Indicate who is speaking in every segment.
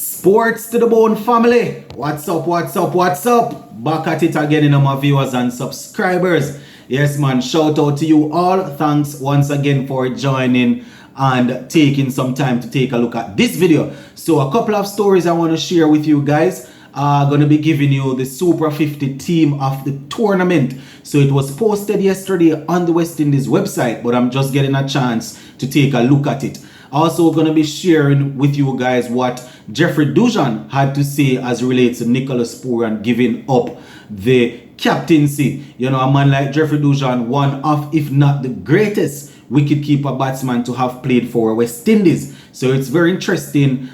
Speaker 1: Sports to the bone family. What's up, what's up, what's up? Back at it again, my viewers and subscribers. Yes, man, shout out to you all. Thanks once again for joining and taking some time to take a look at this video. So a couple of stories I want to share with you guys. Going to be giving you the Super 50 team of the tournament. So it was posted yesterday on the West Indies website, but I'm just getting a chance to take a look at it. Also going to be sharing with you guys what Jeffrey Dujan had to say as relates to Nicholas Pooran giving up the captaincy. You know, a man like Jeffrey Dujan, one of, if not the greatest wicketkeeper batsman to have played for West Indies. So it's very interesting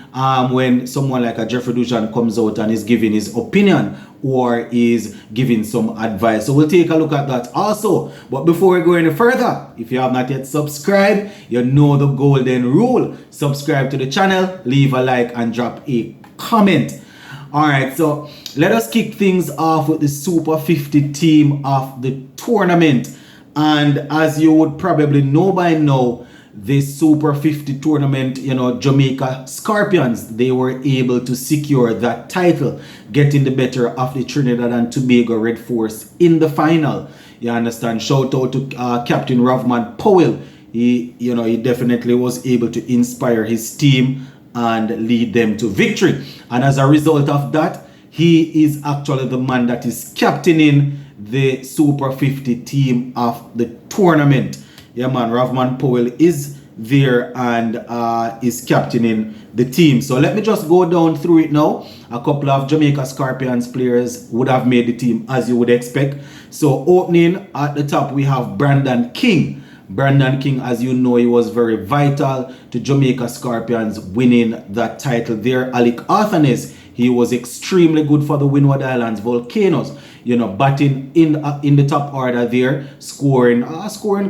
Speaker 1: when someone like a Jeffrey Dujan comes out and is giving his opinion or is giving some advice. So we'll take a look at that also. But before we go any further, if you have not yet subscribed, you know the golden rule. Subscribe to the channel, leave a like and drop a comment. Alright, so let us kick things off with the Super 50 team of the tournament. And as you would probably know by now, the Super 50 tournament, you know, Jamaica Scorpions, they were able to secure that title, getting the better of the Trinidad and Tobago Red Force in the final. You understand? Shout out to Captain Rovman Powell. He definitely was able to inspire his team and lead them to victory. And as a result of that, he is actually the man that is captaining the Super 50 team of the tournament. Yeah, man, Rovman Powell is there and is captaining the team. So let me just go down through it now. A couple of Jamaica Scorpions players would have made the team as you would expect. So opening at the top, we have Brandon King. Brandon King, as you know, he was very vital to Jamaica Scorpions winning that title there. Alec Arthanes, he was extremely good for the Windward Islands Volcanoes. You know, batting in the top order there, scoring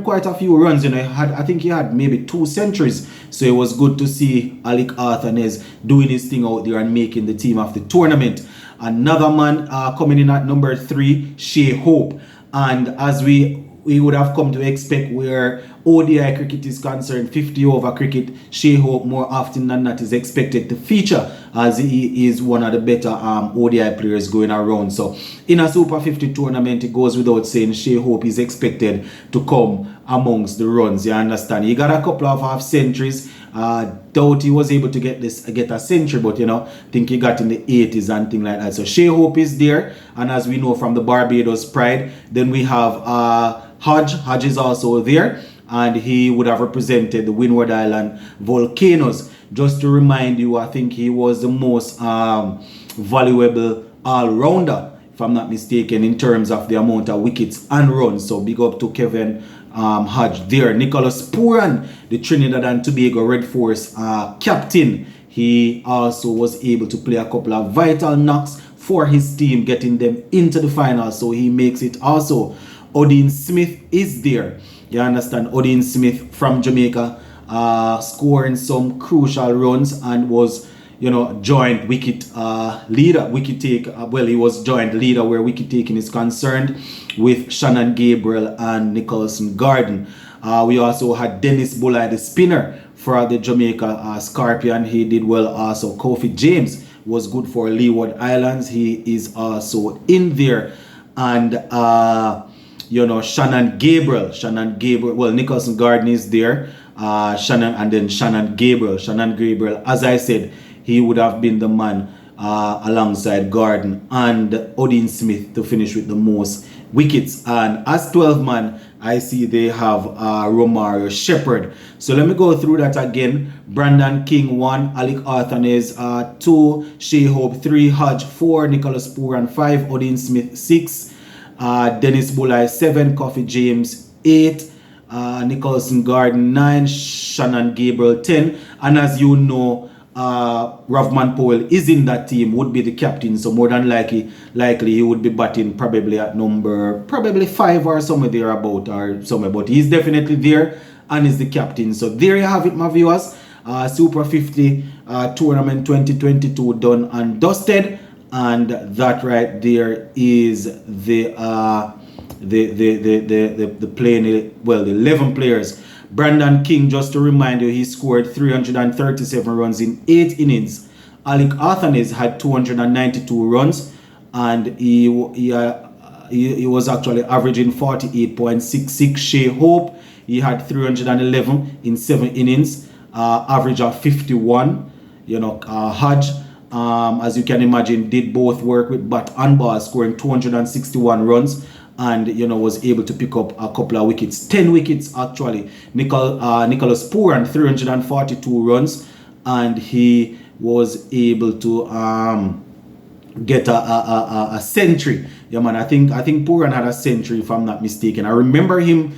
Speaker 1: quite a few runs. You know, I think he had maybe 2 centuries. So it was good to see Alec Arthanes doing his thing out there and making the team of the tournament. Another man coming in at number 3, Shea Hope. And as we would have come to expect, where ODI cricket is concerned, 50 over cricket, Shea Hope more often than not is expected to feature, as he is one of the better ODI players going around. So in a Super 50 tournament, it goes without saying Shea Hope is expected to come amongst the runs. You understand? He got a couple of half centuries. Doubt he was able to get a century, but you know, I think he got in the 80s and things like that. So Shea Hope is there, and as we know from the Barbados Pride, then we have Hodge is also there, and he would have represented the Windward Island Volcanoes. Just to remind you, I think he was the most valuable all-rounder, if I'm not mistaken, in terms of the amount of wickets and runs. So big up to Kevin Hodge there. Nicholas Pooran, the Trinidad and Tobago Red Force captain, he also was able to play a couple of vital knocks for his team, getting them into the final. So he makes it also. Odin Smith is there. You understand? Odin Smith from Jamaica, scoring some crucial runs and was, you know, joint wicket leader, wicket take. Well, he was joint leader where wicket taking is concerned with Shannon Gabriel and Nicholson Garden. We also had Dennis Bullard, the spinner for the Jamaica Scorpion. He did well also. Kofi James was good for Leeward Islands. He is also in there. And you know, Shannon Gabriel, well, Nicholson Garden is there, Shannon Gabriel, as I said, he would have been the man alongside Garden and Odin Smith to finish with the most wickets. And as 12 man, I see they have Romario Shepherd. So let me go through that again. Brandon King 1, Alec Arthanes 2, Shea Hope 3, Hodge 4, Nicholas Pooran 5, Odin Smith 6, Dennis Bullard 7, Kofi James 8, Nicholson Garden 9, Shannon Gabriel 10, and as you know, Rovman Powell is in that team, would be the captain, so more than likely he would be batting probably at number 5 or somewhere there about, but he's definitely there and is the captain. So there you have it, my viewers. Super 50 tournament 2022 done and dusted. And that right there is the playing, well, the 11 players. Brandon King, just to remind you, he scored 337 runs in 8 innings Alec Arthanes had 292 runs, and he was actually averaging 48.66. Shea Hope, he had 311 in 7 innings, average of 51. Hodge, as you can imagine, did both work with bat and ball, scoring 261 runs, and was able to pick up a couple of wickets, 10 wickets actually. Nicholas Pooran, 342 runs, and he was able to get a century. Yeah, man, I think Pooran had a century, if I'm not mistaken. I remember him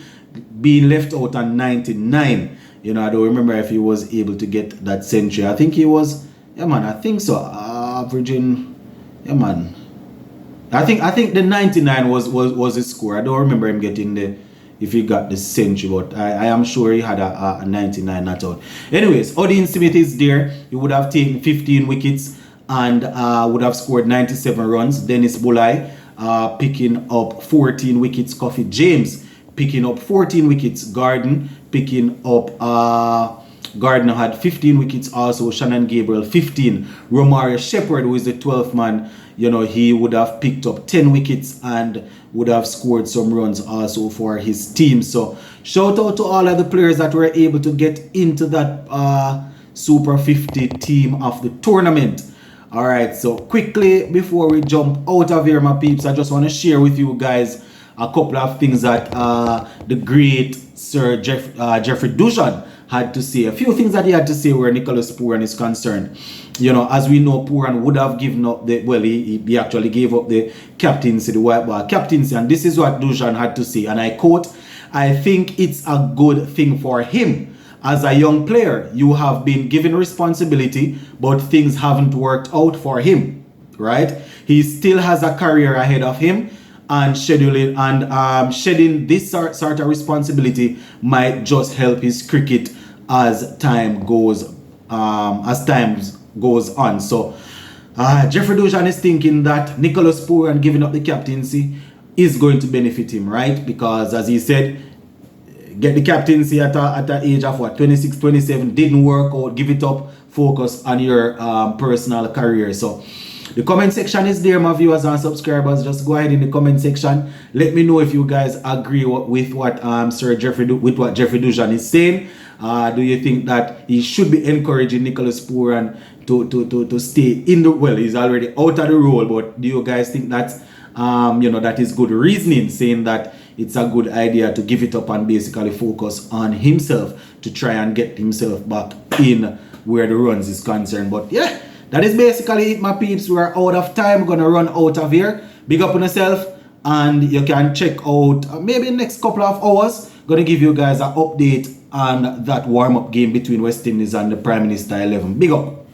Speaker 1: being left out on 99. I don't remember if he was able to get that century. I think he was, yeah, man, I think so. Averaging, yeah, man. I think the 99 was his score. I don't remember him getting if he got the century, but I am sure he had a 99 not out. Anyways, Odin Smith is there. He would have taken 15 wickets and would have scored 97 runs. Dennis Bulai picking up 14 wickets. Coffee James picking up 14 wickets. Garden picking up Gardner had 15 wickets also. Shannon Gabriel 15. Romario Shepherd, who is the 12th man, he would have picked up 10 wickets and would have scored some runs also for his team. So shout out to all of the players that were able to get into that Super 50 team of the tournament. Alright, so quickly before we jump out of here, my peeps, I just want to share with you guys a couple of things that the great Sir Jeffrey Dushan had to say. A few things that he had to say where Nicholas Pooran is concerned. As we know, Pooran would have given up he actually gave up the captaincy, the white ball captaincy, and this is what Dushan had to say, and I quote, "I think it's a good thing for him. As a young player, you have been given responsibility, but things haven't worked out for him, right? He still has a career ahead of him, and shedding this sort of responsibility might just help his cricket as time goes on." So Jeffrey Dushan is thinking that Nicholas Pooran giving up the captaincy is going to benefit him, right? Because as he said, get the captaincy at the age of 26, 27, didn't work out, give it up, focus on your personal career. So the comment section is there, my viewers and subscribers. Just go ahead in the comment section. Let me know if you guys agree with what Jeffrey Dushan is saying. Do you think that he should be encouraging Nicholas Pooran to stay in the, he's already out of the role, but do you guys think that's that is good reasoning, saying that it's a good idea to give it up and basically focus on himself to try and get himself back in where the runs is concerned? But yeah, that is basically it, my peeps. We're out of time. We're gonna run out of here. Big up on yourself, and you can check out maybe next couple of hours. Gonna give you guys an update on that warm-up game between West Indies and the Prime Minister 11. Big up.